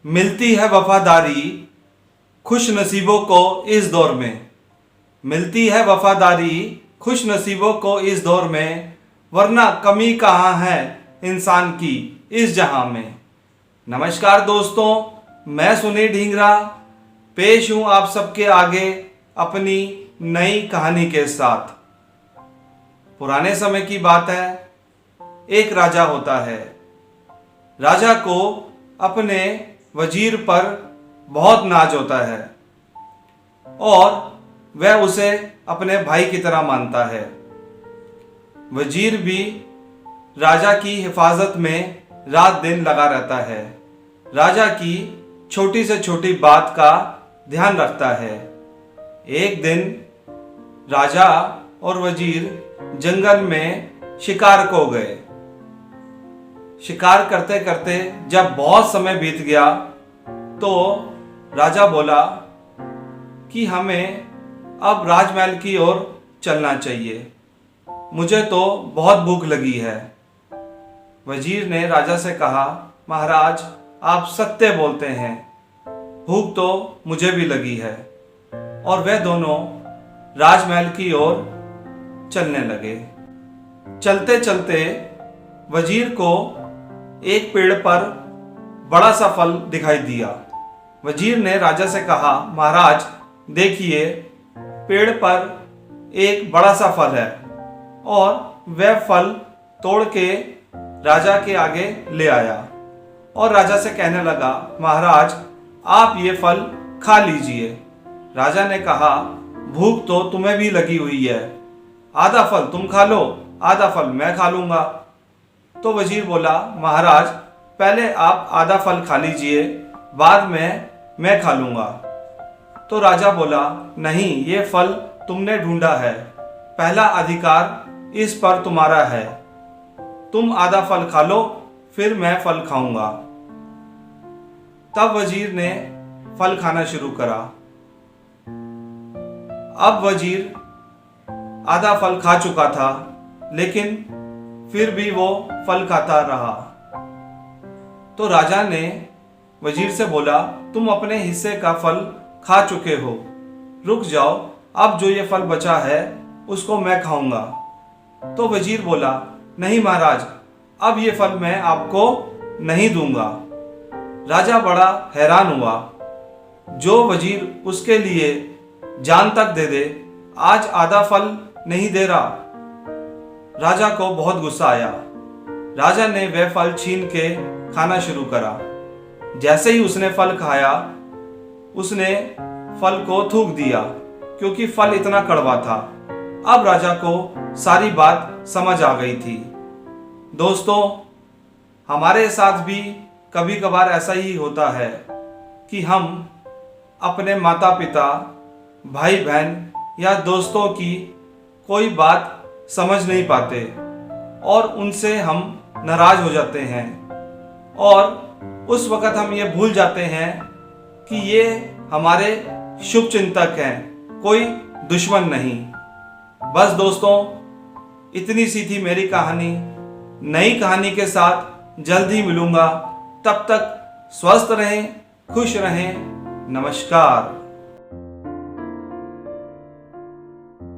मिलती है वफादारी खुश नसीबों को इस दौर में। मिलती है वफादारी खुश नसीबों को इस दौर में, वरना कमी कहाँ है इंसान की इस जहां में। नमस्कार दोस्तों, मैं सुनील ढींगरा पेश हूँ आप सबके आगे अपनी नई कहानी के साथ। पुराने समय की बात है, एक राजा होता है। राजा को अपने वजीर पर बहुत नाज होता है और वह उसे अपने भाई की तरह मानता है। वजीर भी राजा की हिफाजत में रात दिन लगा रहता है, राजा की छोटी से छोटी बात का ध्यान रखता है। एक दिन राजा और वजीर जंगल में शिकार को गए। शिकार करते करते जब बहुत समय बीत गया तो राजा बोला कि हमें अब राजमहल की ओर चलना चाहिए, मुझे तो बहुत भूख लगी है। वजीर ने राजा से कहा, महाराज आप सत्य बोलते हैं, भूख तो मुझे भी लगी है। और वे दोनों राजमहल की ओर चलने लगे। चलते चलते वजीर को एक पेड़ पर बड़ा सा फल दिखाई दिया। वजीर ने राजा से कहा, महाराज देखिए पेड़ पर एक बड़ा सा फल है। और वह फल तोड़ के राजा के आगे ले आया और राजा से कहने लगा, महाराज आप ये फल खा लीजिए। राजा ने कहा, भूख तो तुम्हें भी लगी हुई है, आधा फल तुम खा लो, आधा फल मैं खा लूंगा। तो वजीर बोला, महाराज पहले आप आधा फल खा लीजिए, बाद में मैं खा लूंगा। तो राजा बोला, नहीं, ये फल तुमने ढूंढा है, पहला अधिकार इस पर तुम्हारा है, तुम आधा फल खा लो, फिर मैं फल खाऊंगा। तब वजीर ने फल खाना शुरू करा। अब वजीर आधा फल खा चुका था, लेकिन फिर भी वो फल खाता रहा। तो राजा ने वजीर से बोला, तुम अपने हिस्से का फल खा चुके हो, रुक जाओ, अब जो ये फल बचा है उसको मैं खाऊंगा। तो वजीर बोला, नहीं महाराज, अब ये फल मैं आपको नहीं दूंगा। राजा बड़ा हैरान हुआ, जो वजीर उसके लिए जान तक दे दे, आज आधा फल नहीं दे रहा। राजा को बहुत गुस्सा आया। राजा ने वह फल छीन के खाना शुरू करा। जैसे ही उसने फल खाया, उसने फल को थूक दिया, क्योंकि फल इतना कड़वा था। अब राजा को सारी बात समझ आ गई थी। दोस्तों, हमारे साथ भी कभी कभार ऐसा ही होता है कि हम अपने माता पिता, भाई बहन या दोस्तों की कोई बात समझ नहीं पाते और उनसे हम नाराज हो जाते हैं। और उस वक़्त हम ये भूल जाते हैं कि ये हमारे शुभ चिंतक हैं, कोई दुश्मन नहीं। बस दोस्तों, इतनी सी थी मेरी कहानी। नई कहानी के साथ जल्द ही मिलूंगा। तब तक स्वस्थ रहें, खुश रहें। नमस्कार।